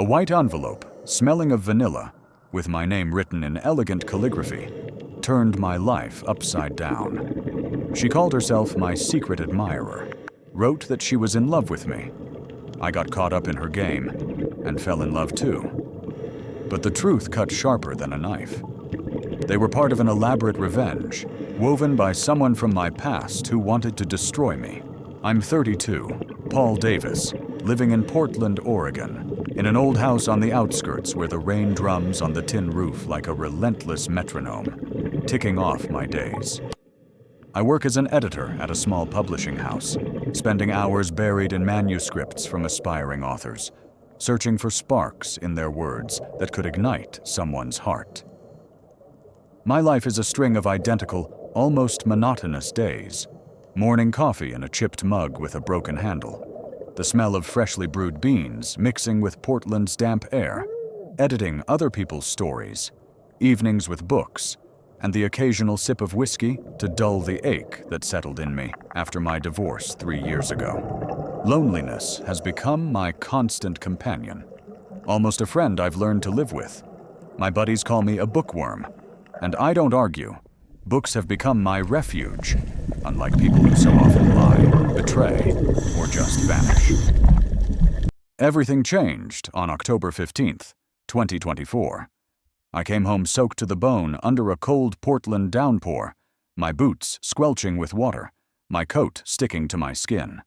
A white envelope, smelling of vanilla, with my name written in elegant calligraphy, turned my life upside down. She called herself my secret admirer, wrote that she was in love with me. I got caught up in her game, and fell in love too. But the truth cut sharper than a knife. They were part of an elaborate revenge, woven by someone from my past who wanted to destroy me. I'm 32, Paul Davis, living in Portland, Oregon, in an old house on the outskirts where the rain drums on the tin roof like a relentless metronome, ticking off my days. I work as an editor at a small publishing house, spending hours buried in manuscripts from aspiring authors, searching for sparks in their words that could ignite someone's heart. My life is a string of identical, almost monotonous days. Morning coffee in a chipped mug with a broken handle, the smell of freshly brewed beans mixing with Portland's damp air, editing other people's stories, evenings with books, and the occasional sip of whiskey to dull the ache that settled in me after my divorce 3 years ago. Loneliness has become my constant companion, almost a friend I've learned to live with. My buddies call me a bookworm, and I don't argue. Books have become my refuge, unlike people who so often lie, betray, or just vanish. Everything changed on October 15th, 2024. I came home soaked to the bone under a cold Portland downpour, my boots squelching with water, my coat sticking to my skin.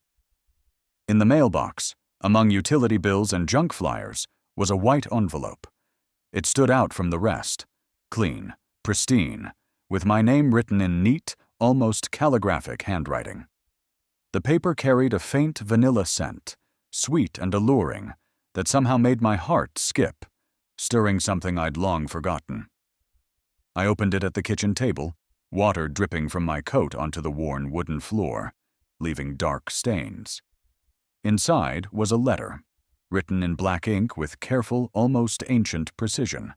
In the mailbox, among utility bills and junk flyers, was a white envelope. It stood out from the rest, clean, pristine, with my name written in neat, almost calligraphic handwriting. The paper carried a faint vanilla scent, sweet and alluring, that somehow made my heart skip, stirring something I'd long forgotten. I opened it at the kitchen table, water dripping from my coat onto the worn wooden floor, leaving dark stains. Inside was a letter, written in black ink with careful, almost ancient precision.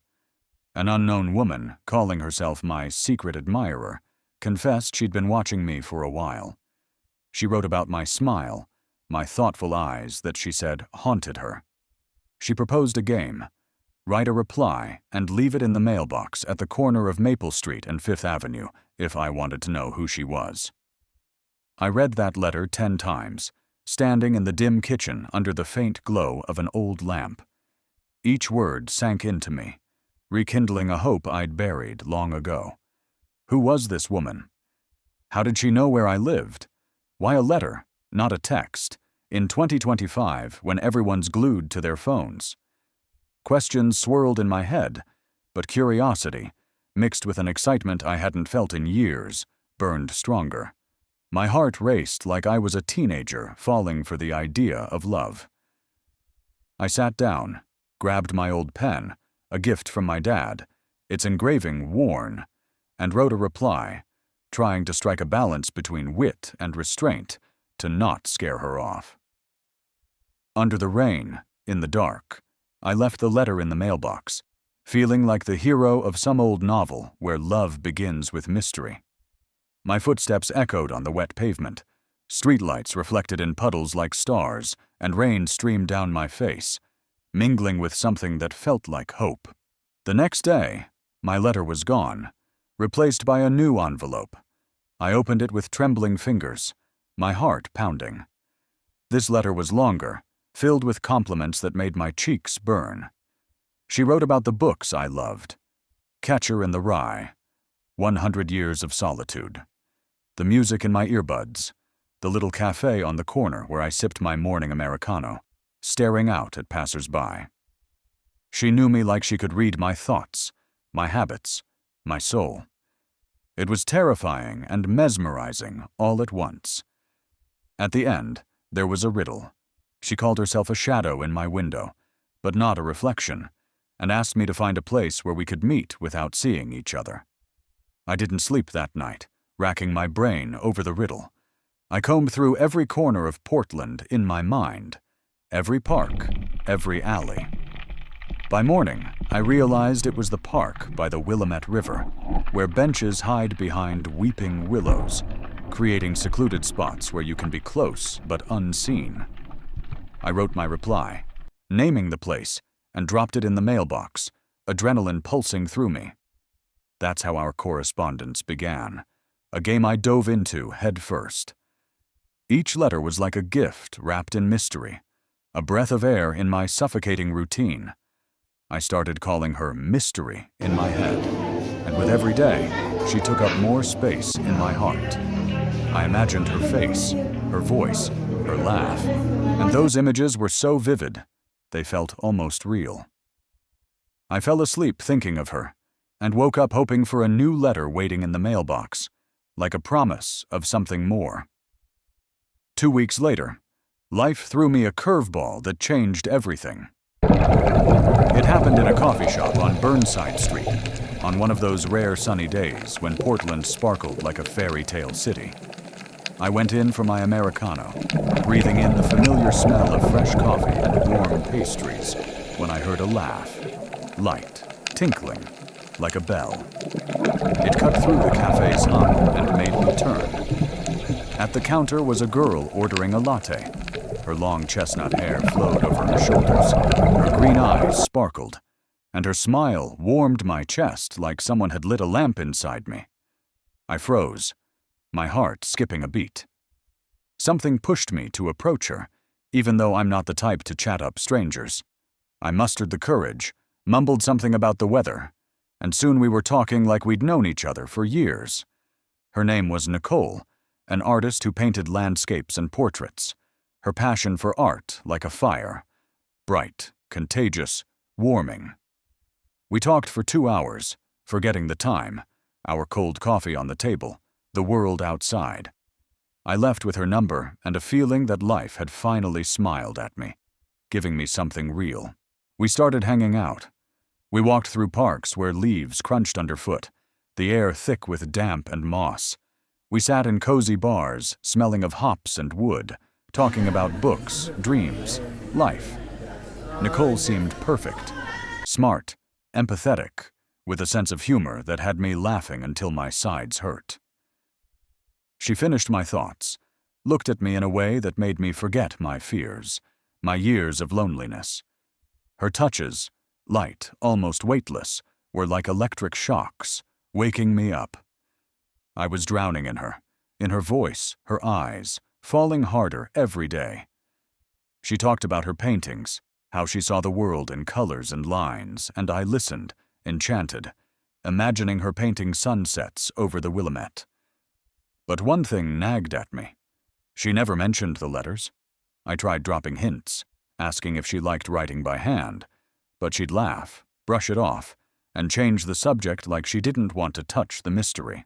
An unknown woman, calling herself my secret admirer, confessed she'd been watching me for a while. She wrote about my smile, my thoughtful eyes that she said haunted her. She proposed a game: write a reply and leave it in the mailbox at the corner of Maple Street and Fifth Avenue if I wanted to know who she was. I read that letter 10 times, standing in the dim kitchen under the faint glow of an old lamp. Each word sank into me, rekindling a hope I'd buried long ago. Who was this woman? How did she know where I lived? Why a letter, not a text, in 2025 when everyone's glued to their phones? Questions swirled in my head, but curiosity, mixed with an excitement I hadn't felt in years, burned stronger. My heart raced like I was a teenager falling for the idea of love. I sat down, grabbed my old pen, a gift from my dad, its engraving worn, and wrote a reply, trying to strike a balance between wit and restraint to not scare her off. Under the rain, in the dark, I left the letter in the mailbox, feeling like the hero of some old novel where love begins with mystery. My footsteps echoed on the wet pavement, streetlights reflected in puddles like stars, and rain streamed down my face, mingling with something that felt like hope. The next day, my letter was gone, replaced by a new envelope. I opened it with trembling fingers, my heart pounding. This letter was longer, filled with compliments that made my cheeks burn. She wrote about the books I loved: Catcher in the Rye, 100 Years of Solitude, the music in my earbuds, the little cafe on the corner where I sipped my morning Americano, staring out at passers-by. She knew me like she could read my thoughts, my habits, my soul. It was terrifying and mesmerizing all at once. At the end, there was a riddle. She called herself a shadow in my window, but not a reflection, and asked me to find a place where we could meet without seeing each other. I didn't sleep that night, racking my brain over the riddle. I combed through every corner of Portland in my mind, every park, every alley. By morning, I realized it was the park by the Willamette River, where benches hide behind weeping willows, creating secluded spots where you can be close but unseen. I wrote my reply, naming the place and dropped it in the mailbox, adrenaline pulsing through me. That's how our correspondence began, a game I dove into head first. Each letter was like a gift wrapped in mystery, a breath of air in my suffocating routine. I started calling her Mystery in my head, and with every day, she took up more space in my heart. I imagined her face, her voice, her laugh, and those images were so vivid, they felt almost real. I fell asleep thinking of her, and woke up hoping for a new letter waiting in the mailbox, like a promise of something more. 2 weeks later, life threw me a curveball that changed everything. It happened in a coffee shop on Burnside Street, on one of those rare sunny days when Portland sparkled like a fairy tale city. I went in for my Americano, breathing in the familiar smell of fresh coffee and warm pastries, when I heard a laugh, light, tinkling, like a bell. It cut through the cafe's hum and made me turn. At the counter was a girl ordering a latte. Her long chestnut hair flowed over her shoulders, her green eyes sparkled, and her smile warmed my chest like someone had lit a lamp inside me. I froze, my heart skipping a beat. Something pushed me to approach her, even though I'm not the type to chat up strangers. I mustered the courage, mumbled something about the weather, and soon we were talking like we'd known each other for years. Her name was Nicole, an artist who painted landscapes and portraits. Her passion for art like a fire, bright, contagious, warming. We talked for 2 hours, forgetting the time, our cold coffee on the table, the world outside. I left with her number and a feeling that life had finally smiled at me, giving me something real. We started hanging out. We walked through parks where leaves crunched underfoot, the air thick with damp and moss. We sat in cozy bars, smelling of hops and wood, talking about books, dreams, life. Nicole seemed perfect, smart, empathetic, with a sense of humor that had me laughing until my sides hurt. She finished my thoughts, looked at me in a way that made me forget my fears, my years of loneliness. Her touches, light, almost weightless, were like electric shocks, waking me up. I was drowning in her voice, her eyes, falling harder every day. She talked about her paintings, how she saw the world in colors and lines, and I listened, enchanted, imagining her painting sunsets over the Willamette. But one thing nagged at me. She never mentioned the letters. I tried dropping hints, asking if she liked writing by hand, but she'd laugh, brush it off, and change the subject like she didn't want to touch the mystery.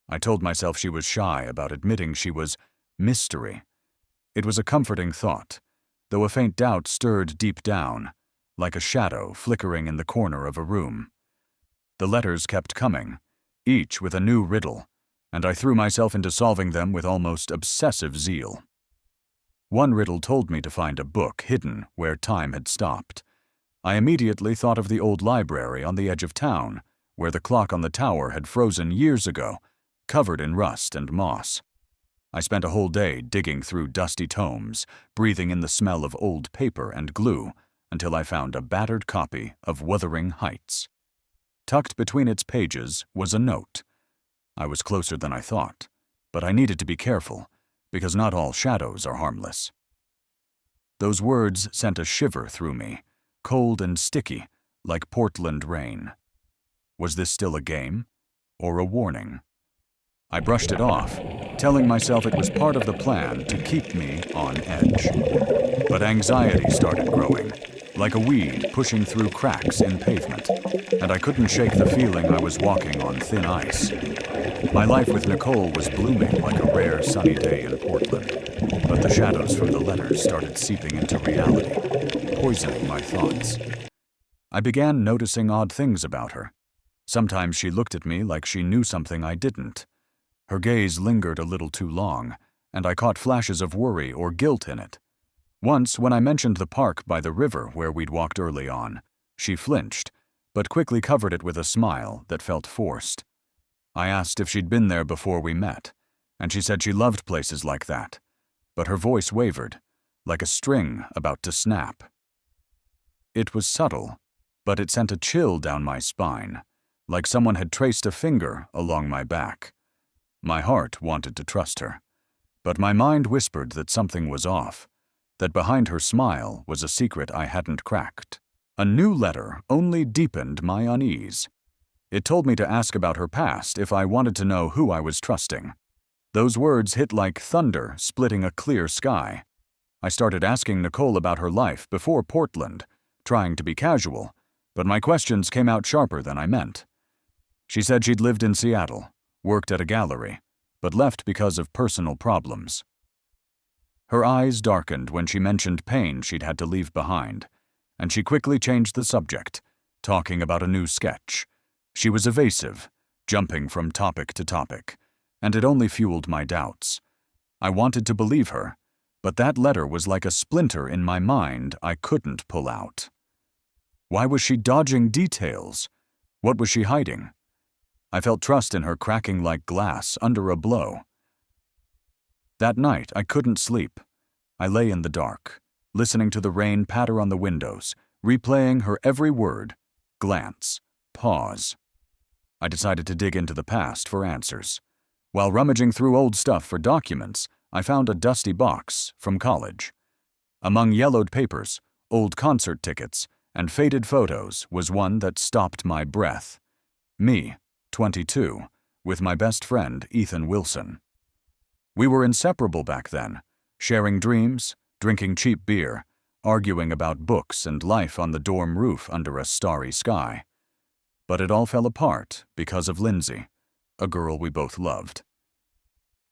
I told myself she was shy about admitting she was mystery. It was a comforting thought, though a faint doubt stirred deep down, like a shadow flickering in the corner of a room. The letters kept coming, each with a new riddle, and I threw myself into solving them with almost obsessive zeal. One riddle told me to find a book hidden where time had stopped. I immediately thought of the old library on the edge of town, where the clock on the tower had frozen years ago, covered in rust and moss. I spent a whole day digging through dusty tomes, breathing in the smell of old paper and glue, until I found a battered copy of Wuthering Heights. Tucked between its pages was a note. I was closer than I thought, but I needed to be careful, because not all shadows are harmless. Those words sent a shiver through me, cold and sticky, like Portland rain. Was this still a game, or a warning? I brushed it off, telling myself it was part of the plan to keep me on edge. But anxiety started growing, like a weed pushing through cracks in pavement, and I couldn't shake the feeling I was walking on thin ice. My life with Nicole was blooming like a rare sunny day in Portland, but the shadows from the letters started seeping into reality, poisoning my thoughts. I began noticing odd things about her. Sometimes she looked at me like she knew something I didn't. Her gaze lingered a little too long, and I caught flashes of worry or guilt in it. Once, when I mentioned the park by the river where we'd walked early on, she flinched, but quickly covered it with a smile that felt forced. I asked if she'd been there before we met, and she said she loved places like that, but her voice wavered, like a string about to snap. It was subtle, but it sent a chill down my spine, like someone had traced a finger along my back. My heart wanted to trust her, but my mind whispered that something was off, that behind her smile was a secret I hadn't cracked. A new letter only deepened my unease. It told me to ask about her past if I wanted to know who I was trusting. Those words hit like thunder splitting a clear sky. I started asking Nicole about her life before Portland, trying to be casual, but my questions came out sharper than I meant. She said she'd lived in Seattle, worked at a gallery, but left because of personal problems. Her eyes darkened when she mentioned pain she'd had to leave behind, and she quickly changed the subject, talking about a new sketch. She was evasive, jumping from topic to topic, and it only fueled my doubts. I wanted to believe her, but that letter was like a splinter in my mind I couldn't pull out. Why was she dodging details? What was she hiding? I felt trust in her cracking like glass under a blow. That night, I couldn't sleep. I lay in the dark, listening to the rain patter on the windows, replaying her every word, glance, pause. I decided to dig into the past for answers. While rummaging through old stuff for documents, I found a dusty box from college. Among yellowed papers, old concert tickets, and faded photos was one that stopped my breath. Me, 22, with my best friend, Ethan Wilson. We were inseparable back then, sharing dreams, drinking cheap beer, arguing about books and life on the dorm roof under a starry sky. But it all fell apart because of Lindsay, a girl we both loved.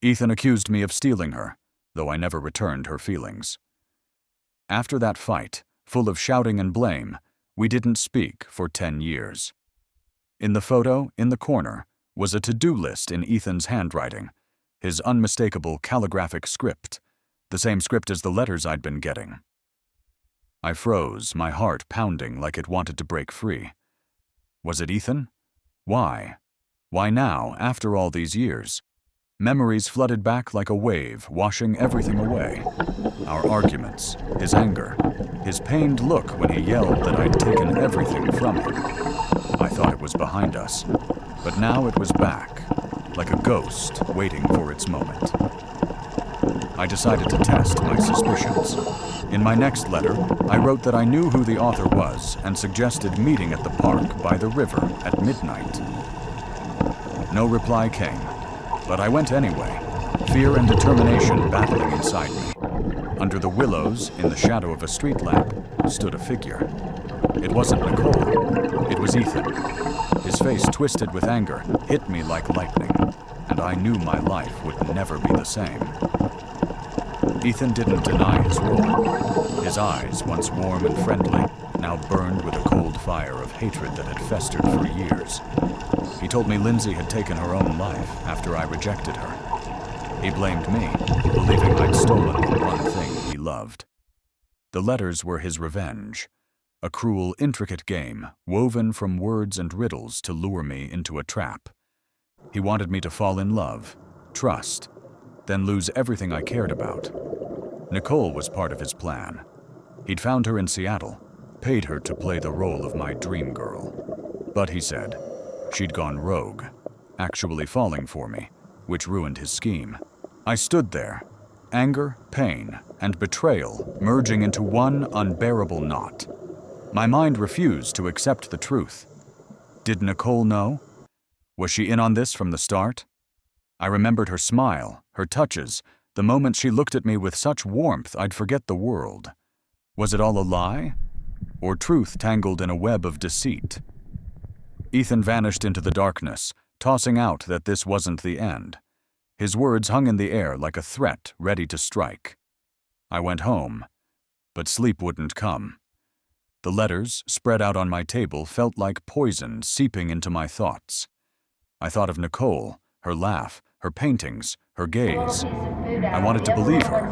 Ethan accused me of stealing her, though I never returned her feelings. After that fight, full of shouting and blame, we didn't speak for 10 years. In the photo, in the corner, was a to-do list in Ethan's handwriting, his unmistakable calligraphic script, the same script as the letters I'd been getting. I froze, my heart pounding like it wanted to break free. Was it Ethan? Why? Why now, after all these years? Memories flooded back like a wave, washing everything away. Our arguments, his anger, his pained look when he yelled that I'd taken everything from him. I thought it was behind us, but now it was back, like a ghost waiting for its moment. I decided to test my suspicions. In my next letter, I wrote that I knew who the author was and suggested meeting at the park by the river at midnight. No reply came, but I went anyway, fear and determination battling inside me. Under the willows, in the shadow of a street lamp, stood a figure. It wasn't Nicole, it was Ethan. His face, twisted with anger, hit me like lightning, and I knew my life would never be the same. Ethan didn't deny his role. His eyes, once warm and friendly, now burned with a cold fire of hatred that had festered for years. He told me Lindsay had taken her own life after I rejected her. He blamed me, believing I'd stolen the one thing he loved. The letters were his revenge, a cruel, intricate game woven from words and riddles to lure me into a trap. He wanted me to fall in love, trust, then lose everything I cared about. Nicole was part of his plan. He'd found her in Seattle, paid her to play the role of my dream girl. But he said, she'd gone rogue, actually falling for me, which ruined his scheme. I stood there, anger, pain, and betrayal merging into one unbearable knot. My mind refused to accept the truth. Did Nicole know? Was she in on this from the start? I remembered her smile, her touches, the moment she looked at me with such warmth I'd forget the world. Was it all a lie? Or truth tangled in a web of deceit? Ethan vanished into the darkness, tossing out that this wasn't the end. His words hung in the air like a threat ready to strike. I went home, but sleep wouldn't come. The letters, spread out on my table, felt like poison seeping into my thoughts. I thought of Nicole, her laugh, her paintings, her gaze. I wanted to believe her,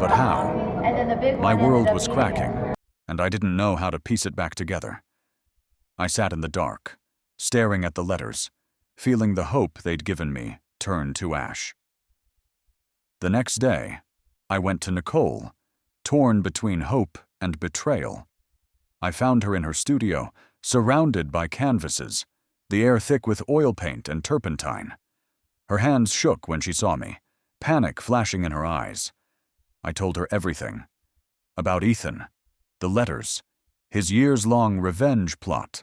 but how? My world was cracking, and I didn't know how to piece it back together. I sat in the dark, staring at the letters, feeling the hope they'd given me turn to ash. The next day, I went to Nicole, torn between hope and betrayal. I found her in her studio, surrounded by canvases, the air thick with oil paint and turpentine. Her hands shook when she saw me, panic flashing in her eyes. I told her everything. About Ethan, the letters, his years-long revenge plot.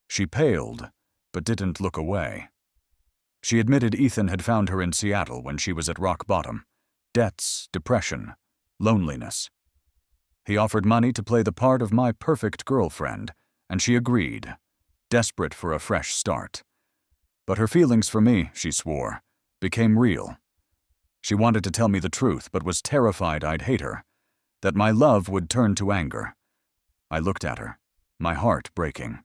She paled, but didn't look away. She admitted Ethan had found her in Seattle when she was at rock bottom. Debts, depression, loneliness. He offered money to play the part of my perfect girlfriend, and she agreed, desperate for a fresh start. But her feelings for me, she swore, became real. She wanted to tell me the truth, but was terrified I'd hate her, that my love would turn to anger. I looked at her, my heart breaking.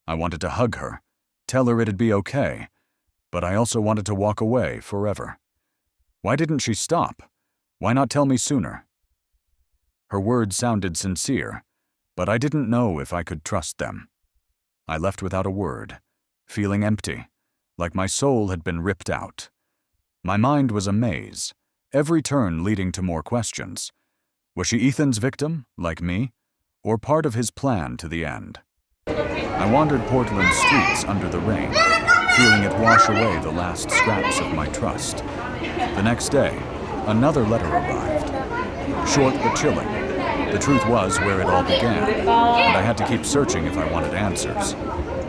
I wanted to hug her, tell her it'd be okay, but I also wanted to walk away forever. Why didn't she stop? Why not tell me sooner? Her words sounded sincere, but I didn't know if I could trust them. I left without a word, feeling empty, like my soul had been ripped out. My mind was a maze, every turn leading to more questions. Was she Ethan's victim, like me, or part of his plan to the end? I wandered Portland's streets under the rain, feeling it wash away the last scraps of my trust. The next day, another letter arrived. Short but chilling. The truth was where it all began, and I had to keep searching if I wanted answers.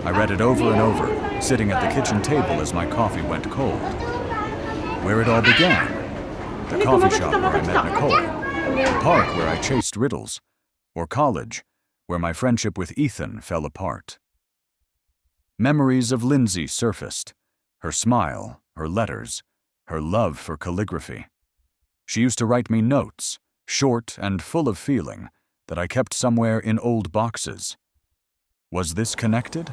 I read it over and over, sitting at the kitchen table as my coffee went cold. Where it all began. The coffee shop where I met Nicole. The park where I chased riddles. Or college, where my friendship with Ethan fell apart. Memories of Lindsay surfaced. Her smile, her letters, her love for calligraphy. She used to write me notes, short and full of feeling, that I kept somewhere in old boxes. Was this connected?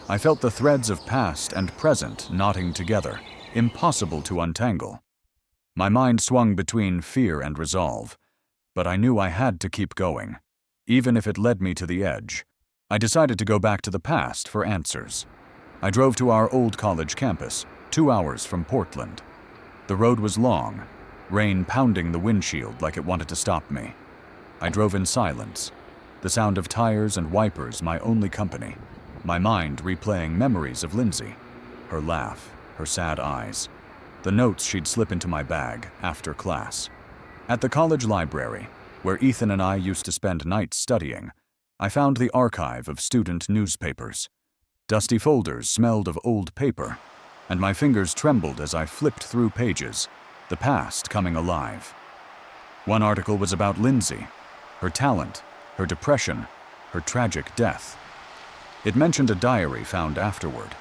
I felt the threads of past and present knotting together, impossible to untangle. My mind swung between fear and resolve, but I knew I had to keep going, even if it led me to the edge. I decided to go back to the past for answers. I drove to our old college campus, 2 hours from Portland. The road was long, rain pounding the windshield like it wanted to stop me. I drove in silence, the sound of tires and wipers my only company, my mind replaying memories of Lindsay, her laugh, her sad eyes, the notes she'd slip into my bag after class. At the college library, where Ethan and I used to spend nights studying, I found the archive of student newspapers. Dusty folders smelled of old paper, and my fingers trembled as I flipped through pages, the past coming alive. One article was about Lindsay, her talent, her depression, her tragic death. It mentioned a diary found afterward.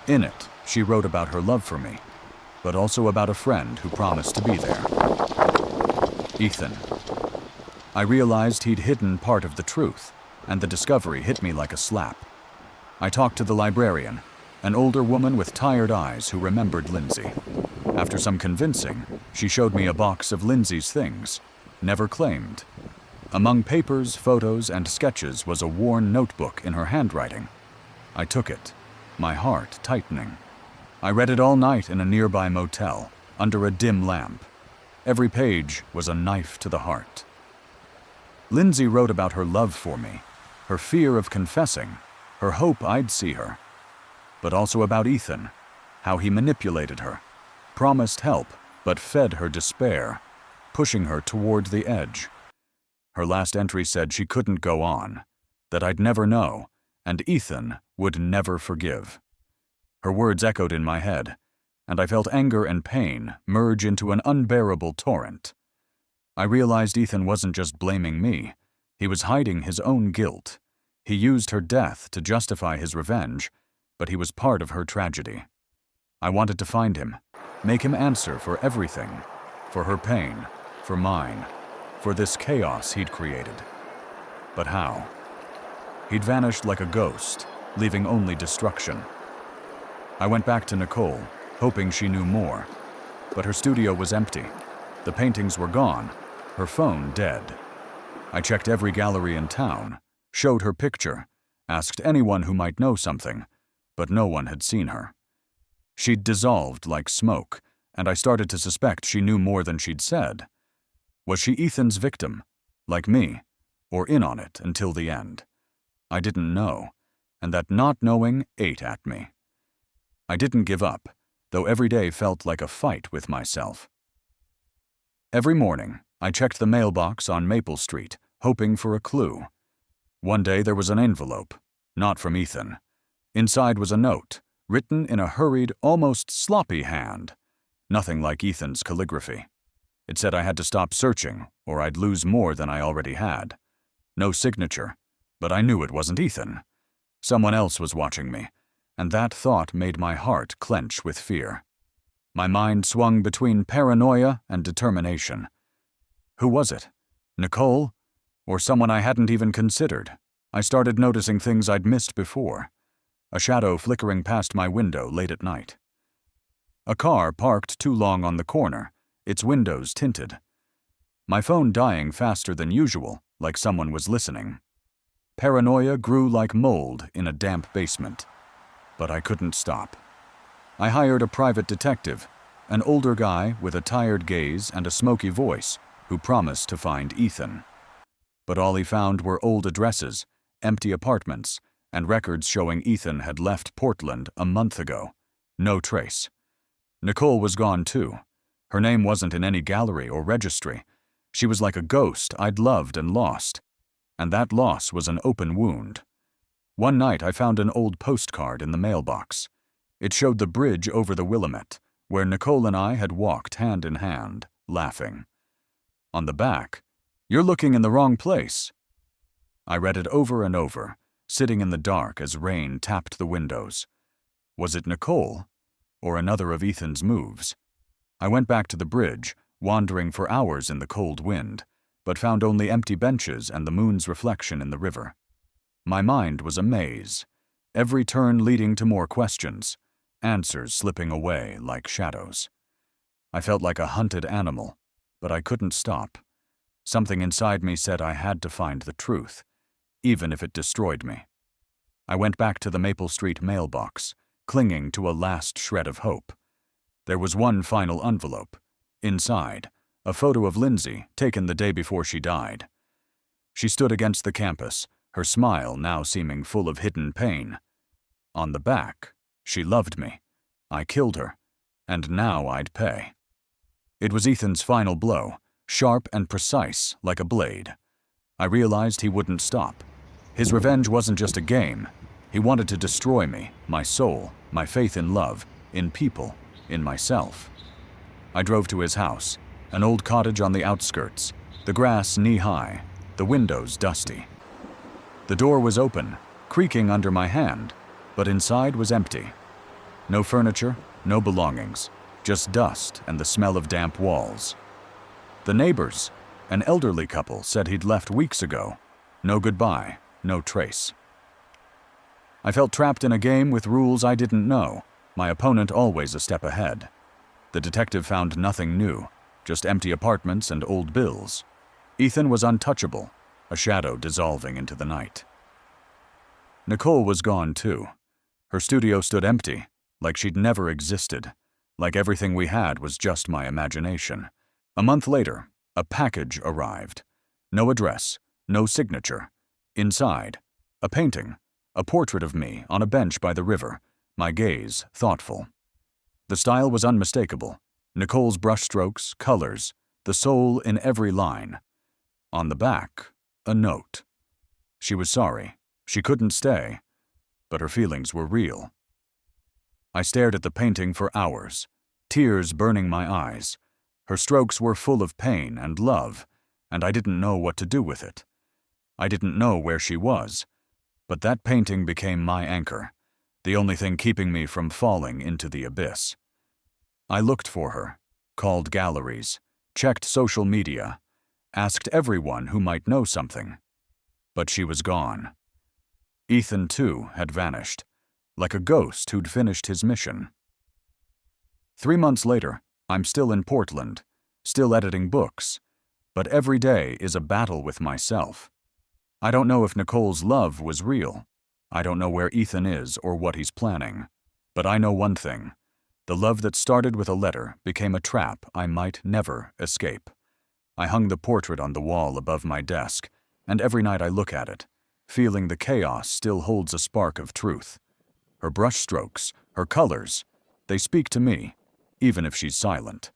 In it, she wrote about her love for me, but also about a friend who promised to be there. Ethan. I realized he'd hidden part of the truth, and the discovery hit me like a slap. I talked to the librarian, an older woman with tired eyes who remembered Lindsay. After some convincing, she showed me a box of Lindsay's things, never claimed. Among papers, photos, and sketches was a worn notebook in her handwriting. I took it, my heart tightening. I read it all night in a nearby motel, under a dim lamp. Every page was a knife to the heart. Lindsay wrote about her love for me, her fear of confessing, her hope I'd see her. But also about Ethan, how he manipulated her, promised help, but fed her despair, pushing her toward the edge. Her last entry said she couldn't go on, that I'd never know, and Ethan would never forgive. Her words echoed in my head, and I felt anger and pain merge into an unbearable torrent. I realized Ethan wasn't just blaming me, he was hiding his own guilt. He used her death to justify his revenge, but he was part of her tragedy. I wanted to find him, make him answer for everything, for her pain, for mine, for this chaos he'd created. But how? He'd vanished like a ghost, leaving only destruction. I went back to Nicole, hoping she knew more, but her studio was empty. The paintings were gone, her phone dead. I checked every gallery in town, showed her picture, asked anyone who might know something, but no one had seen her. She'd dissolved like smoke, and I started to suspect she knew more than she'd said. Was she Ethan's victim, like me, or in on it until the end. I didn't know, and that not knowing ate at me. I didn't give up, though every day felt like a fight with myself. Every morning, I checked the mailbox on Maple Street, hoping for a clue. One day there was an envelope, not from Ethan. Inside was a note, written in a hurried, almost sloppy hand. Nothing like Ethan's calligraphy. It said I had to stop searching, or I'd lose more than I already had. No signature, but I knew it wasn't Ethan. Someone else was watching me, and that thought made my heart clench with fear. My mind swung between paranoia and determination. Who was it? Nicole? Or someone I hadn't even considered? I started noticing things I'd missed before. A shadow flickering past my window late at night. A car parked too long on the corner, its windows tinted. My phone dying faster than usual, like someone was listening. Paranoia grew like mold in a damp basement. But I couldn't stop. I hired a private detective, an older guy with a tired gaze and a smoky voice, who promised to find Ethan. But all he found were old addresses, empty apartments, and records showing Ethan had left Portland a month ago. No trace. Nicole was gone too. Her name wasn't in any gallery or registry. She was like a ghost I'd loved and lost. And that loss was an open wound. One night I found an old postcard in the mailbox. It showed the bridge over the Willamette, where Nicole and I had walked hand in hand, laughing. On the back, "You're looking in the wrong place." I read it over and over, sitting in the dark as rain tapped the windows. Was it Nicole, or another of Ethan's moves? I went back to the bridge, wandering for hours in the cold wind, but found only empty benches and the moon's reflection in the river. My mind was a maze, every turn leading to more questions, answers slipping away like shadows. I felt like a hunted animal, but I couldn't stop. Something inside me said I had to find the truth, even if it destroyed me. I went back to the Maple Street mailbox, clinging to a last shred of hope. There was one final envelope. Inside, a photo of Lindsay, taken the day before she died. She stood against the campus, her smile now seeming full of hidden pain. On the back, she loved me. I killed her, and now I'd pay. It was Ethan's final blow, sharp and precise like a blade. I realized he wouldn't stop. His revenge wasn't just a game. He wanted to destroy me, my soul, my faith in love, in people, in myself. I drove to his house, an old cottage on the outskirts, the grass knee-high, the windows dusty. The door was open, creaking under my hand, but inside was empty. No furniture, no belongings, just dust and the smell of damp walls. The neighbors, an elderly couple, said he'd left weeks ago. No goodbye, no trace. I felt trapped in a game with rules I didn't know, my opponent always a step ahead. The detective found nothing new, just empty apartments and old bills. Ethan was untouchable, a shadow dissolving into the night. Nicole was gone too. Her studio stood empty, like she'd never existed, like everything we had was just my imagination. A month later, a package arrived. No address, no signature. Inside, a painting, a portrait of me on a bench by the river, my gaze thoughtful. The style was unmistakable. Nicole's brushstrokes, colors, the soul in every line. On the back, a note. She was sorry. She couldn't stay, but her feelings were real. I stared at the painting for hours, tears burning my eyes. Her strokes were full of pain and love, and I didn't know what to do with it. I didn't know where she was, but that painting became my anchor, the only thing keeping me from falling into the abyss. I looked for her, called galleries, checked social media, asked everyone who might know something. But she was gone. Ethan, too, had vanished, like a ghost who'd finished his mission. 3 months later, I'm still in Portland, still editing books, but every day is a battle with myself. I don't know if Nicole's love was real. I don't know where Ethan is or what he's planning. But I know one thing. The love that started with a letter became a trap I might never escape. I hung the portrait on the wall above my desk, and every night I look at it, feeling the chaos still holds a spark of truth. Her brushstrokes, her colors, they speak to me, even if she's silent.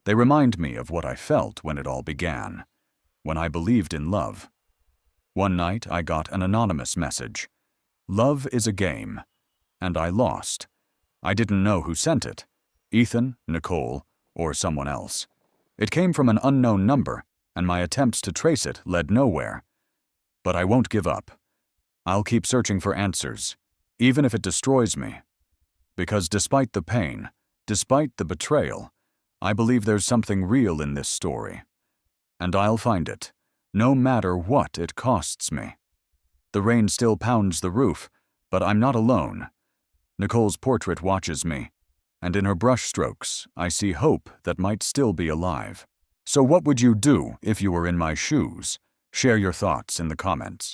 They remind me of what I felt when it all began, when I believed in love. One night I got an anonymous message. Love is a game, and I lost. I didn't know who sent it, Ethan, Nicole, or someone else. It came from an unknown number, and my attempts to trace it led nowhere. But I won't give up. I'll keep searching for answers, even if it destroys me. Because despite the pain, despite the betrayal, I believe there's something real in this story. And I'll find it, no matter what it costs me. The rain still pounds the roof, but I'm not alone. Nicole's portrait watches me, and in her brushstrokes, I see hope that might still be alive. So what would you do if you were in my shoes? Share your thoughts in the comments.